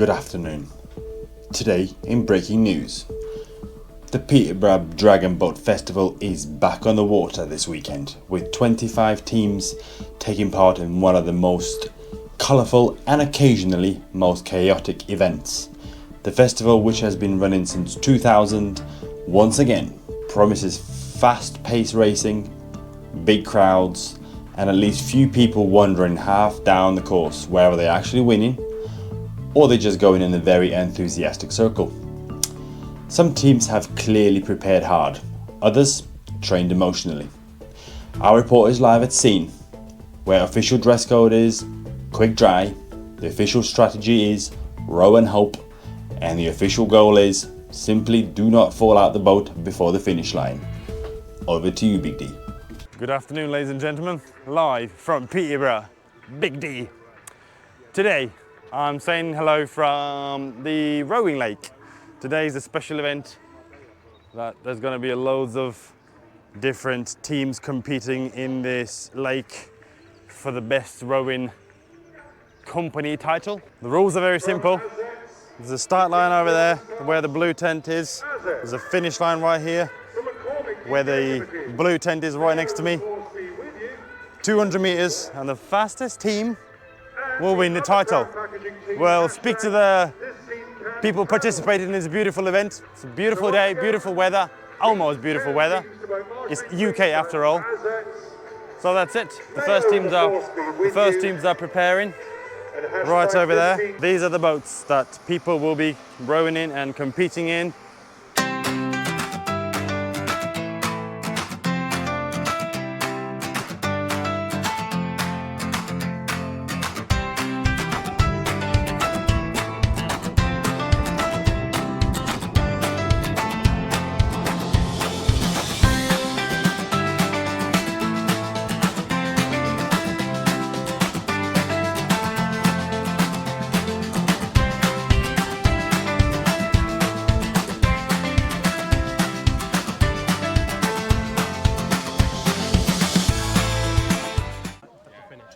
Good afternoon. Today in breaking news, the Peterborough Dragon Boat Festival is back on the water this weekend, with 25 teams taking part in one of the most colourful and occasionally most chaotic events. The festival, which has been running since 2000, once again promises fast-paced racing, big crowds, and at least few people wandering half down the course, whether they're actually winning or they're just going in a very enthusiastic circle. Some teams have clearly prepared hard, others trained emotionally. Our report is live at scene, where official dress code is quick dry, the official strategy is row and hope, and the official goal is simply do not fall out the boat before the finish line. Over to you, Big D. Good afternoon, ladies and gentlemen, live from Peterborough, Big D. Today, I'm saying hello from the rowing lake. Today is a special event that there's going to be loads of different teams competing in this lake for the best rowing company title. The rules are very simple. There's a start line over there where the blue tent is. There's a finish line right here where the blue tent is right next to me. 200 meters, and the fastest team will win the title. We'll speak to the people participating in this beautiful event. It's a beautiful day, beautiful weather, almost beautiful weather. It's UK after all. So that's it. The first teams are preparing right over there. These are the boats that people will be rowing in and competing in.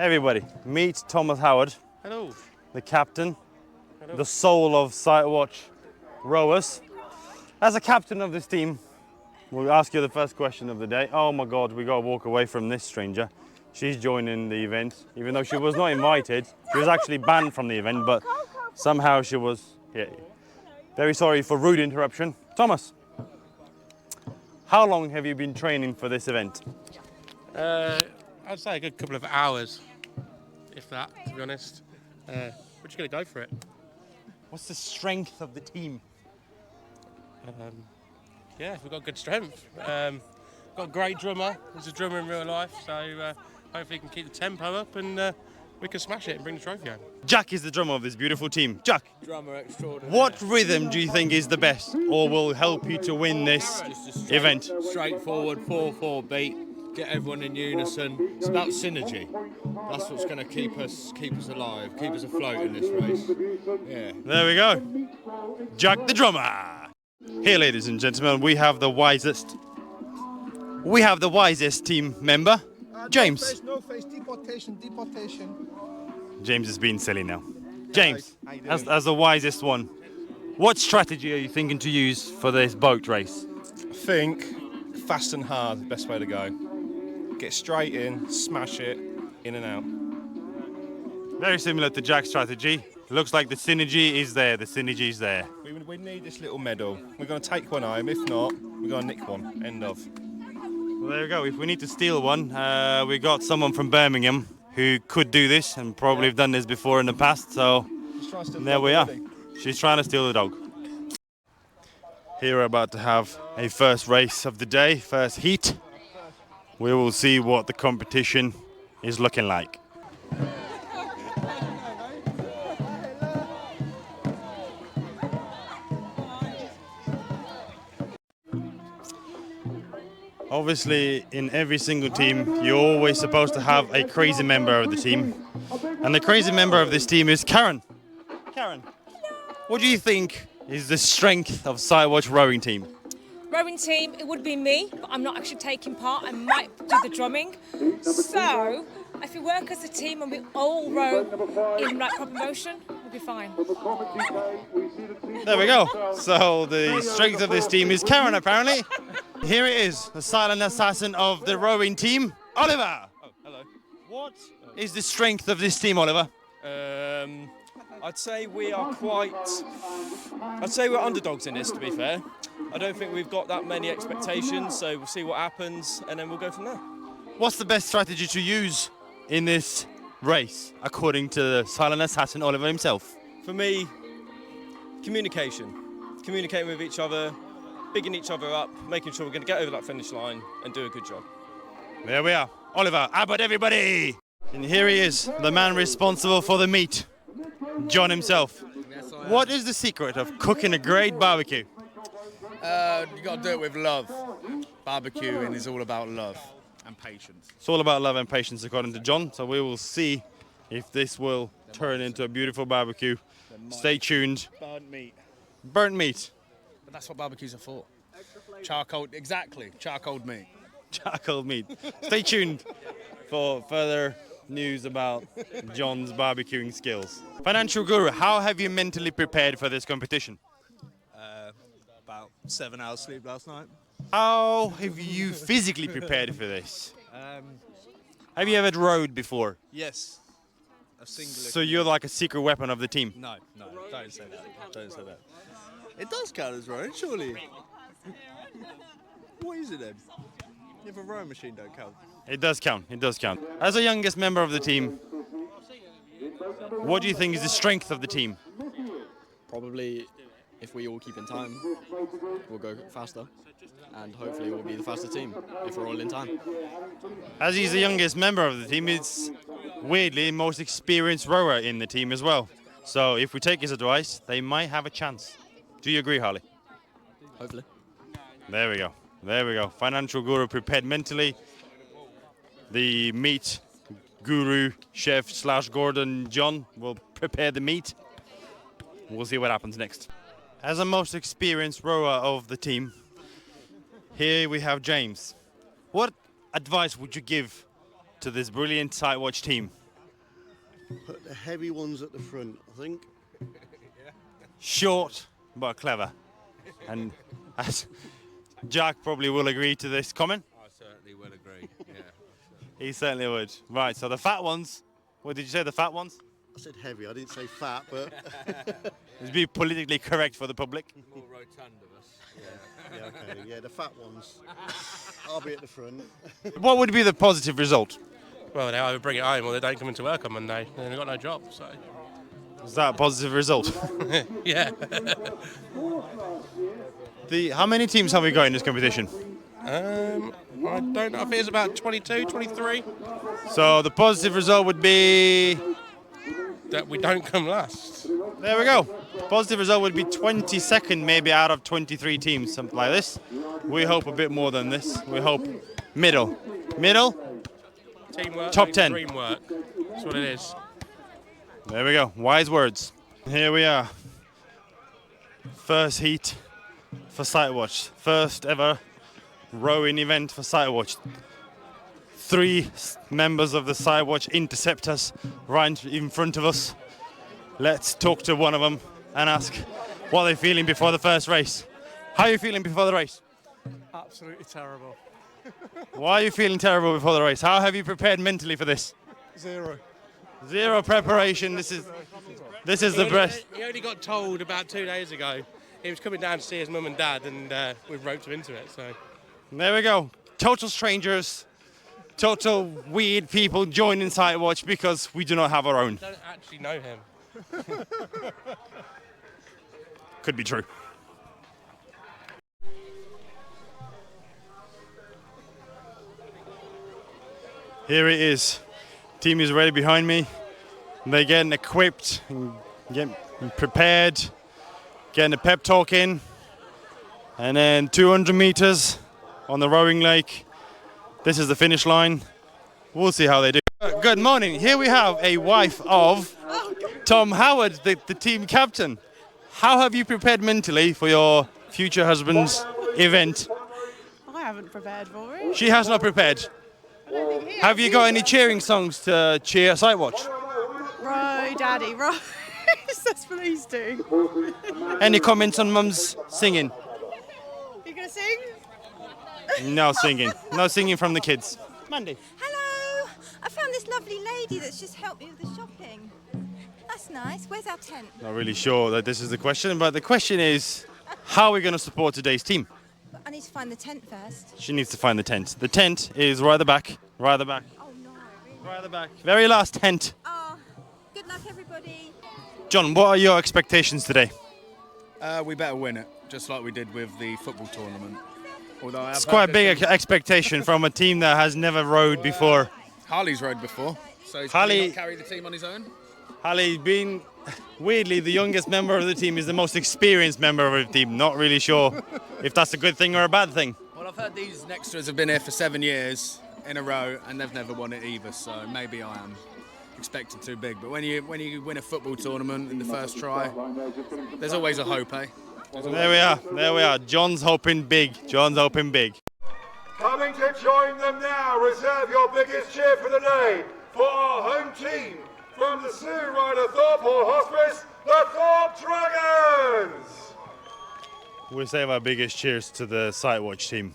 Everybody, meet Thomas Howard. Hello. The captain, Hello. the soul of Sitewatch rowers. As a captain of this team, we'll ask you the first question of the day. Oh my God, we gotta walk away from this stranger. She's joining the event, even though she was not invited. She was actually banned from the event, but somehow she was here. Very sorry for rude interruption. Thomas, how long have you been training for this event? I'd say a good couple of hours, if that, to be honest. We're just going to go for it. What's the strength of the team? Yeah, we've got good strength. Got a great drummer. He's a drummer in real life, so hopefully he can keep the tempo up and we can smash it and bring the trophy home. Jack is the drummer of this beautiful team. Jack, Drummer extraordinary. what rhythm do you think is the best or will help you to win this event? Straightforward 4/4 beat. Get everyone in unison. It's about synergy. That's what's going to keep us alive, keep us afloat in this race. Yeah. There we go. Jack the drummer. Here, ladies and gentlemen, we have the wisest team member, James. No face, deportation. James is being silly now. James, as the wisest one, what strategy are you thinking to use for this boat race? I think fast and hard, the best way to go. Get straight in, smash it, in and out. Very similar to Jack's strategy. Looks like the synergy is there. We need this little medal. We're going to take one home. If not, we're going to nick one. End of. Well, there we go. If we need to steal one, we got someone from Birmingham who could do this and probably have done this before in the past. So there we are. She's trying to steal the dog. Here we're about to have a first race of the day, first heat. We will see what the competition is looking like. Obviously, in every single team, you're always supposed to have a crazy member of the team. And the crazy member of this team is Karen. Karen, what do you think is the strength of Sitewatch rowing team? Rowing team, it would be me, but I'm not actually taking part. I might do the drumming. So, if we work as a team and we all row in right proper motion, we'll be fine. There we go. So the strength of this team is Karen, apparently. Here it is, the silent assassin of the rowing team, Oliver. Oh, hello. What is the strength of this team, Oliver? I'd say we are I'd say we're underdogs in this, to be fair. I don't think we've got that many expectations, so we'll see what happens and then we'll go from there. What's the best strategy to use in this race, according to the silent assassin Oliver himself? For me, communication. Communicating with each other, bigging each other up, making sure we're going to get over that finish line and do a good job. There we are. Oliver, how about everybody? And here he is, the man responsible for the meat, John himself. What is the secret of cooking a great barbecue? You got to do it with love. Barbecuing is all about love and patience. It's all about love and patience, according to John. So we will see if this will turn into a beautiful barbecue. Stay tuned. Burnt meat. Burnt meat. But that's what barbecues are for. Charcoal, exactly. Charcoal meat. Charcoal meat. Stay tuned for further news about John's barbecuing skills. Financial Guru, how have you mentally prepared for this competition? About 7 hours sleep last night. How have you physically prepared for this? Have you ever rowed before? Yes. A singular. So you're like a secret weapon of the team? No, don't say that. Don't say that. It does count as rowing, surely. What is it then? If a rowing machine don't count. It does count, it does count. As the youngest member of the team, what do you think is the strength of the team? Probably, if we all keep in time, we'll go faster, and hopefully we'll be the faster team if we're all in time. As he's the youngest member of the team, it's weirdly the most experienced rower in the team as well. So if we take his advice, they might have a chance. Do you agree, Harley? Hopefully. There we go. There we go. Financial Guru prepared mentally. The meat guru, chef / Gordon John will prepare the meat. We'll see what happens next. As the most experienced rower of the team, here we have James. What advice would you give to this brilliant Sitewatch team? Put the heavy ones at the front, I think. Short, but clever. And as Jack probably will agree to this comment. I certainly will agree, yeah. He certainly would. Right, so the fat ones. What did you say, the fat ones? I said heavy, I didn't say fat, but... Let's be politically correct for the public. More rotund of us. Yeah, okay, yeah, the fat ones. I'll be at the front. What would be the positive result? Well, they either bring it home or they don't come into work on Monday and they've got no job, so... Is that a positive result? Yeah. How many teams have we got in this competition? I don't know, I think it's about 22, 23. So the positive result would be... That we don't come last. There we go. Positive result would be 22nd, maybe out of 23 teams, something like this. We hope a bit more than this. We hope middle. Middle? Teamwork, Top 10. Dream work. That's what it is. There we go. Wise words. Here we are. First heat for Sitewatch. First ever rowing event for Sitewatch. 3 members of the Sitewatch intercept us right in front of us. Let's talk to one of them and ask what they're feeling before the first race. How are you feeling before the race? Absolutely terrible. Why are you feeling terrible before the race? How have you prepared mentally for this? Zero. Zero preparation. This is the best. He only got told about 2 days ago. He was coming down to see his mum and dad, and we've roped him into it. So there we go. Total strangers, total weird people joining Sitewatch because we do not have our own. I don't actually know him. Could be true. Here it is. Team is ready behind me. They're getting equipped and getting prepared, getting a pep talk in. And then 200 meters on the rowing lake. This is the finish line. We'll see how they do. Good morning. Here we have a wife of Tom Howard, the team captain. How have you prepared mentally for your future husband's event? I haven't prepared for it. She has not prepared. Have you got any cheering songs to cheer Sitewatch? Row, Daddy, row. Yes, please do. Any comments on Mum's singing? You gonna sing? No singing. No singing from the kids. Mandy. Hello! I found this lovely lady that's just helped me with the shopping. That's nice. Where's our tent? Not really sure that this is the question, but the question is, how are we going to support today's team? I need to find the tent first. She needs to find the tent. The tent is right at the back. Right at the back. Oh no, really? Right at the back. Very last tent. Oh, good luck everybody. John, what are your expectations today? We better win it, just like we did with the football tournament. Although It's quite a big expectation from a team that has never rowed before. Harley's rowed before, so he's Harley- not carry the team on his own. Harley, being weirdly the youngest member of the team, is the most experienced member of the team. Not really sure if that's a good thing or a bad thing. Well, I've heard these next to us have been here for 7 years in a row, and they've never won it either. So maybe I am expected too big. But when you win a football tournament in the first try, there's always a hope, eh? There we are. There we are. John's hoping big. John's hoping big. Coming to join them now, reserve your biggest cheer for the day for our home team from the Sue Ryder Thorpe Hall Hospice, the Thorpe Dragons! We'll save our biggest cheers to the Sitewatch team.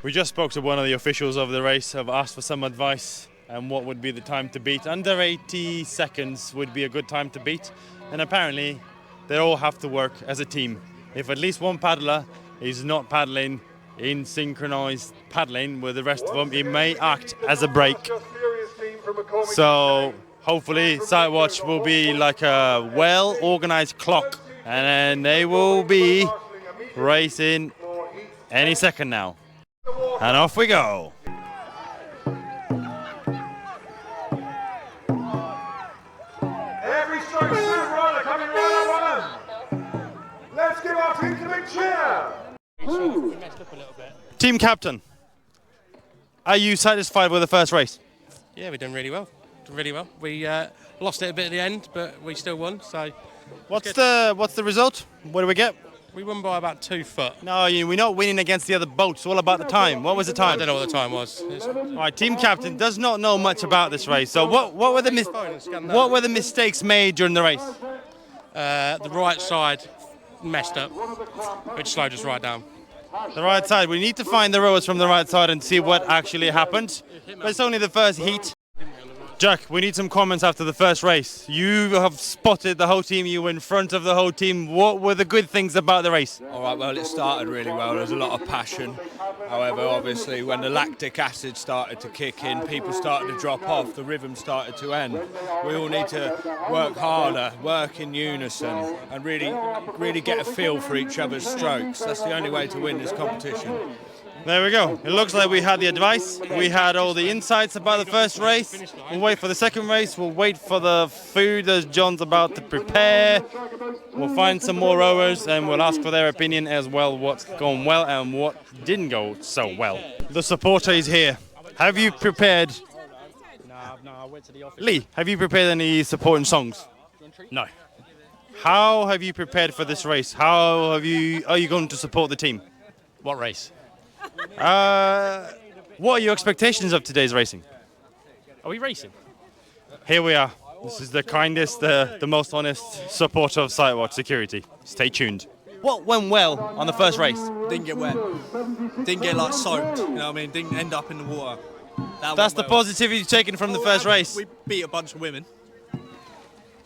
We just spoke to one of the officials of the race, have asked for some advice and what would be the time to beat. Under 80 seconds would be a good time to beat, and apparently they all have to work as a team. If at least one paddler is not paddling in synchronized paddling with the rest of them, it may act as a break. So hopefully Sitewatch will be like a well-organized clock, and then they will be racing any second now. And off we go. Every stroke, Sue Ryder coming right up on them. Let's give our team a big cheer. Team captain, are you satisfied with the first race? Yeah, we've done really well. We lost it a bit at the end, but we still won. So, what's the result? What do we get? We won by about 2 foot. No, we're not winning against the other boats. It's all about the time. What was the time? I don't know what the time was. All right, team captain does not know much about this race. So what were the mistakes made during the race? The right side messed up, which slowed us right down. The right side. We need to find the rowers from the right side and see what actually happened. But it's only the first heat. Jack, we need some comments after the first race. You have spotted the whole team. You were in front of the whole team. What were the good things about the race? All right, well, it started really well. There was a lot of passion. However, obviously, when the lactic acid started to kick in, people started to drop off. The rhythm started to end. We all need to work harder, work in unison, and really get a feel for each other's strokes. That's the only way to win this competition. There we go. It looks like we had the advice. We had all the insights about the first race. We'll wait for the second race. We'll wait for the food that John's about to prepare. We'll find some more rowers and we'll ask for their opinion as well, what's gone well and what didn't go so well. The supporter is here. Have you prepared? No, I went to the office. Lee, have you prepared any supporting songs? No. How have you prepared for this race? Are you going to support the team? What race? What are your expectations of today's racing? Are we racing? Here we are. This is the kindest, the most honest supporter of Sitewatch security. Stay tuned. What went well on the first race? Didn't get wet. Didn't get like soaked. You know what I mean? Didn't end up in the water. That's the positivity taken from the first race. We beat a bunch of women.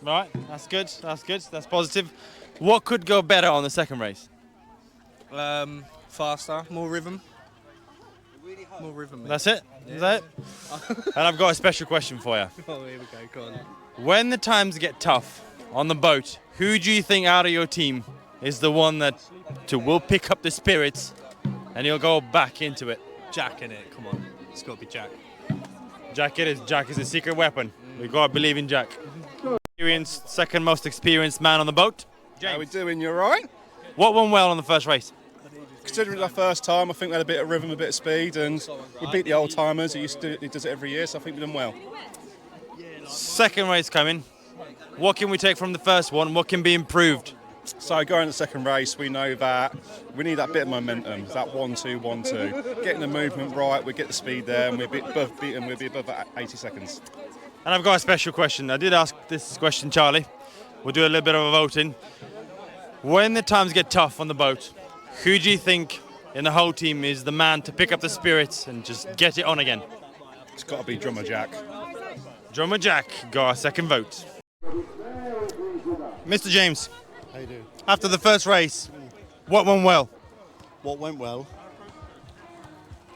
Right, that's good. That's good. That's positive. What could go better on the second race? Faster, more rhythm. More rhythm. Mate. That's it? Is that it? And I've got a special question for you. Oh, here we go. Go on. When the times get tough on the boat, who do you think out of your team is the one that will pick up the spirits and he'll go back into it? Jack in it. Come on. It's got to be Jack. Jack it is. Jack is a secret weapon. We've got to believe in Jack. Second most experienced man on the boat. James. How we doing? You all right? What went well on the first race? Considering it's our first time, I think we had a bit of rhythm, a bit of speed, and we beat the old timers. He does it every year, so I think we've done well. Second race coming. What can we take from the first one? What can be improved? So going to the second race, we know that we need that bit of momentum, that 1-2, 1-2. Getting the movement right, we get the speed there, and we'll be above 80 seconds. And I've got a special question. I did ask this question, Charlie. We'll do a little bit of a voting. When the times get tough on the boat, who do you think in the whole team is the man to pick up the spirits and just get it on again? It's got to be Drummer Jack. Drummer Jack got our second vote. Mr. James, How you doing? after the first race, what went well? What went well?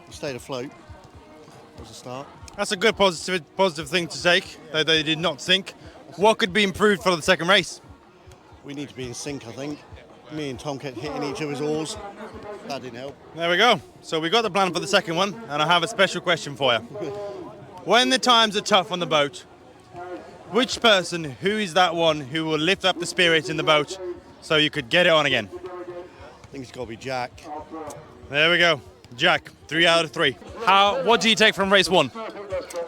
We stayed afloat. Was a start. That's a good positive thing to take, that they did not sink. What could be improved for the second race? We need to be in sync, I think. Me and Tom kept hitting each other's oars. That didn't help. There we go. So we got the plan for the second one, and I have a special question for you. When the times are tough on the boat, which person, who is that one who will lift up the spirit in the boat so you could get it on again? I think it's got to be Jack. There we go. Jack, 3 out of 3. What do you take from race 1?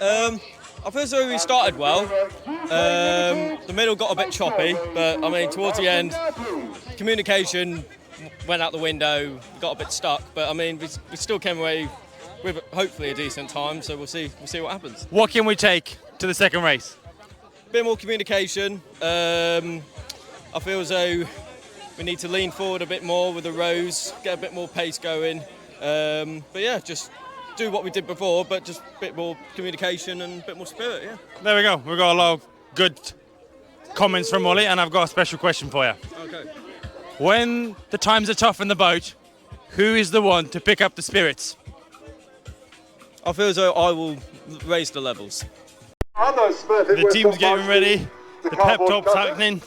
I feel as though we started well. The middle got a bit choppy, but I mean, towards the end, communication went out the window, got a bit stuck. But I mean, we still came away with hopefully a decent time. So we'll see what happens. What can we take to the second race? A bit more communication. I feel as though we need to lean forward a bit more with the rows, get a bit more pace going. But yeah, just do what we did before, but just a bit more communication and a bit more spirit, yeah. There we go. We've got a lot of good comments from Ollie, and I've got a special question for you. Okay. When the times are tough in the boat, who is the one to pick up the spirits? I feel as though I will raise the levels. The team's getting ready. The pep talk's happening.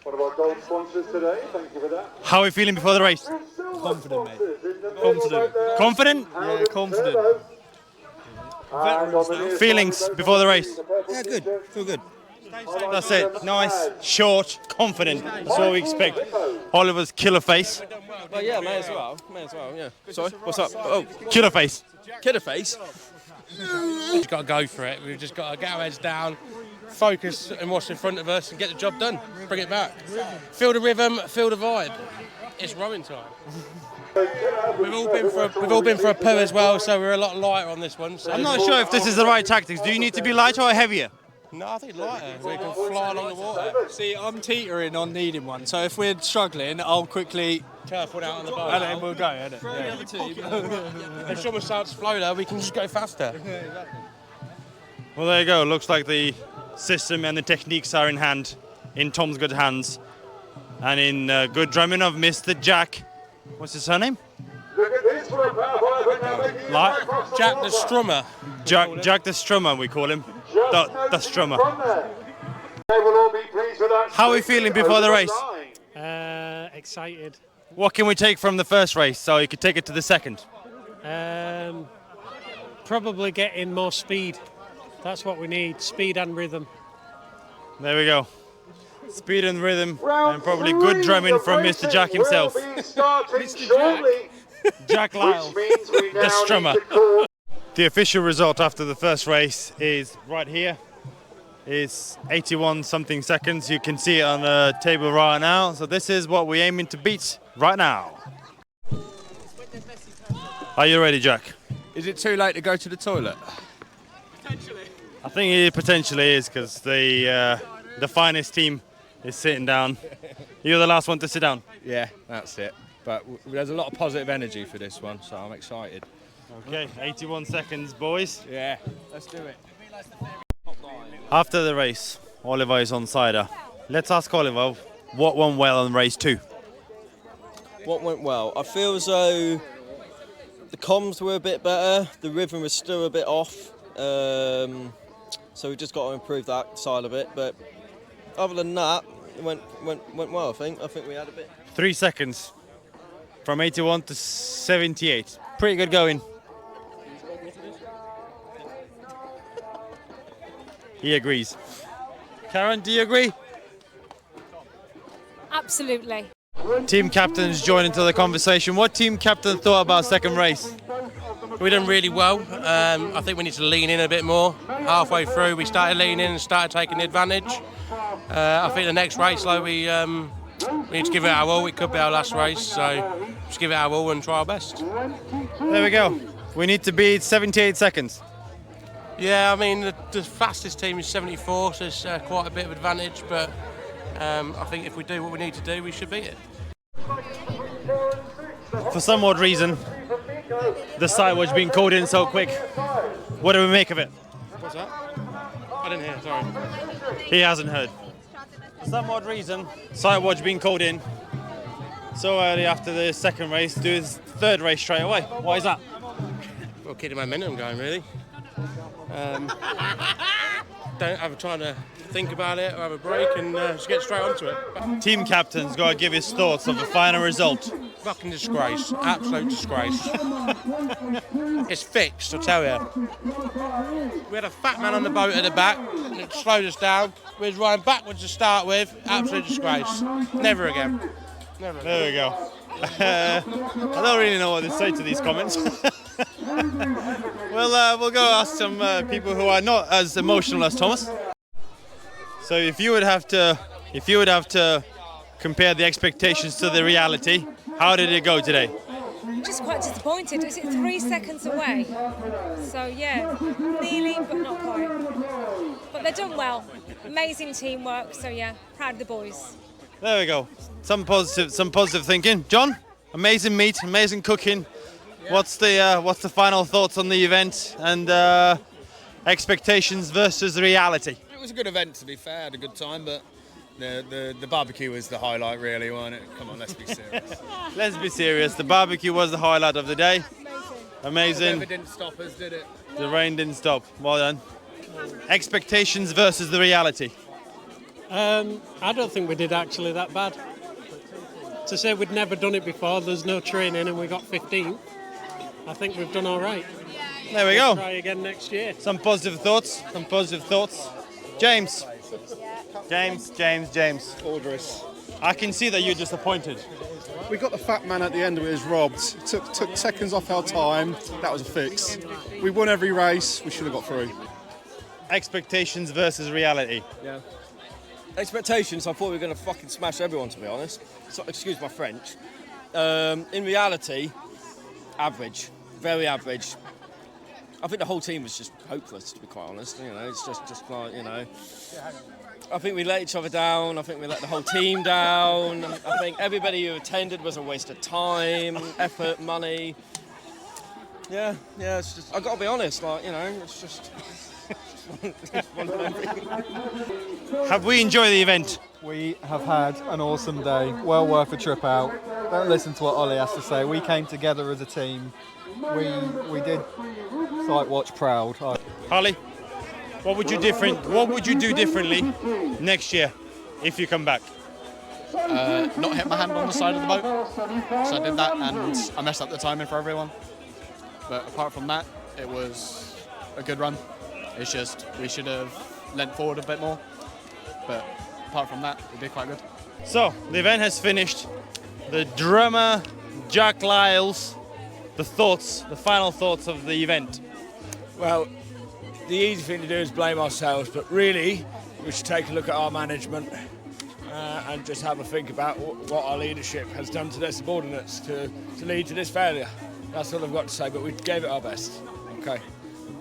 One of our gold sponsors today, thank you for that. How are we feeling before the race? Confident, mate. Confident. Confident? Yeah, confident. Feelings before the race? Yeah, good. Feel good. That's it. Nice, short, confident. That's what we expect. Oliver's killer face. Well, yeah, may as well, yeah. Sorry, what's up? Oh, Killer face. kidder face. We've just got to go for it. We've just got to get our heads down, focus on what's in front of us and get the job done. Bring it back. Feel the rhythm, feel the vibe. It's rowing time. We've all been for a poo as well, so we're a lot lighter on this one. So I'm not sure if this is the right tactics. Do you need to be lighter or heavier? No, I think lighter. We can fly along the water. See, I'm teetering on needing one, so if we're struggling, I'll quickly turf one out on the boat. and then we'll go, innit? Yeah. If someone starts to flow there, we can just go faster. Well, there you go. Looks like the system and the techniques are in hand, in Tom's good hands, and in good drumming of Mr. Jack. What's his surname? Jack the Strummer. Jack the Strummer, we call him. The Strummer. How are we feeling before the race? Excited. What can we take from the first race so you could take it to the second? Probably getting more speed. That's what we need, speed and rhythm. There we go. Speed and rhythm, and probably good drumming from Mr. Jack himself. Mr. Jack. Jack Lyle, the Strummer. The official result after the first race is right here. It's 81 something seconds. You can see it on the table right now. So this is what we're aiming to beat right now. Are you ready, Jack? Is it too late to go to the toilet? Potentially. I think it potentially is, because the finest team is sitting down. You're the last one to sit down. Yeah, that's it. But there's a lot of positive energy for this one, so I'm excited. Okay, 81 seconds, boys. Yeah, let's do it. After the race, Oliver is on cider. Let's ask Oliver what went well in race 2. What went well? I feel as though the comms were a bit better, the rhythm was still a bit off, so we just got to improve that side of it. But other than that, it went well. I think we had a bit. 3 seconds from 81 to 78. Pretty good going. He agrees. Karen, do you agree? Absolutely. Team captains join into the conversation. What team captain thought about second race? We've done really well. I think we need to lean in a bit more. Halfway through, we started leaning in and started taking the advantage. I think the next race, though, we need to give it our all. It could be our last race, so just give it our all and try our best. There we go. We need to beat 78 seconds. Yeah, I mean, the fastest team is 74, so it's quite a bit of advantage, but I think if we do what we need to do, we should beat it. For some odd reason, the Sitewatch being called in so quick. What do we make of it? What's that? I didn't hear, sorry. He hasn't heard. For some odd reason, Sitewatch being called in so early after the second race, do his third race straight away. Why is that? Well, keep the momentum going, really. Don't have a time to think about it or have a break and just get straight onto it. Team captain's got to give his thoughts of the final result. Fucking disgrace, absolute disgrace. It's fixed, I tell you. We had a fat man on the boat at the back and it slowed us down. We was riding backwards to start with, absolute disgrace. Never again. Never again. There we go. I don't really know what to say to these comments. We'll go ask some people who are not as emotional as Thomas. So if you would have to compare the expectations to the reality, how did it go today? Just quite disappointed. Is it 3 seconds away? So yeah, nearly, but not quite. But they've done well. Amazing teamwork. So yeah, proud of the boys. There we go. Some positive thinking. John, amazing meat, amazing cooking. Yeah. What's the final thoughts on the event and expectations versus reality? It was a good event, to be fair. I had a good time, but the barbecue was the highlight, really, wasn't it? Come on, let's be serious. Let's be serious. The barbecue was the highlight of the day. Amazing. The didn't stop us, did it? The rain didn't stop. Well done. Expectations versus the reality. I don't think we did actually that bad. To say we'd never done it before, there's no training and we got 15th. I think we've done all right. There we go. Try again next year. Some positive thoughts. James. Aldris. I can see that you're disappointed. We got the fat man at the end of it was robbed. Took seconds off our time. That was a fix. We won every race. We should have got through. Expectations versus reality. Yeah. Expectations, I thought we were going to fucking smash everyone, to be honest. So, excuse my French. In reality, average. Very average. I think the whole team was just hopeless, to be quite honest. You know, it's just like, you know. I think we let each other down. I think we let the whole team down. I think everybody who attended was a waste of time, effort, money. Yeah, it's just, I've got to be honest, like, you know, it's just one of them things. Have we enjoyed the event? We have had an awesome day, well worth a trip out. Don't listen to what Ollie has to say. We came together as a team. We did Sitewatch proud. Holly, what would you do differently next year if you come back? Not hit my hand on the side of the boat. So I did that and I messed up the timing for everyone. But apart from that, it was a good run. It's just we should have leant forward a bit more. But apart from that, we did quite good. So the event has finished. The drummer, Jack Lyles, the final thoughts of the event. Well, the easy thing to do is blame ourselves, but really we should take a look at our management and just have a think about what our leadership has done to their subordinates to lead to this failure. That's all I've got to say, but we gave it our best. Okay.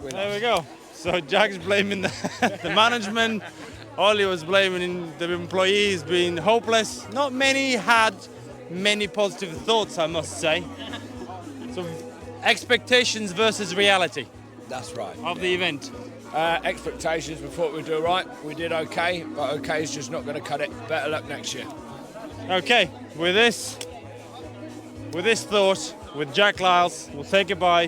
There we go. So Jack's blaming the management. Ollie was blaming the employees being hopeless. Not many had many positive thoughts, I must say. So expectations versus reality. That's right. Of the event. Expectations, we thought we'd do right. We did okay, but okay is just not going to cut it. Better luck next year. Okay, with this thought, with Jack Lyles, we'll say goodbye.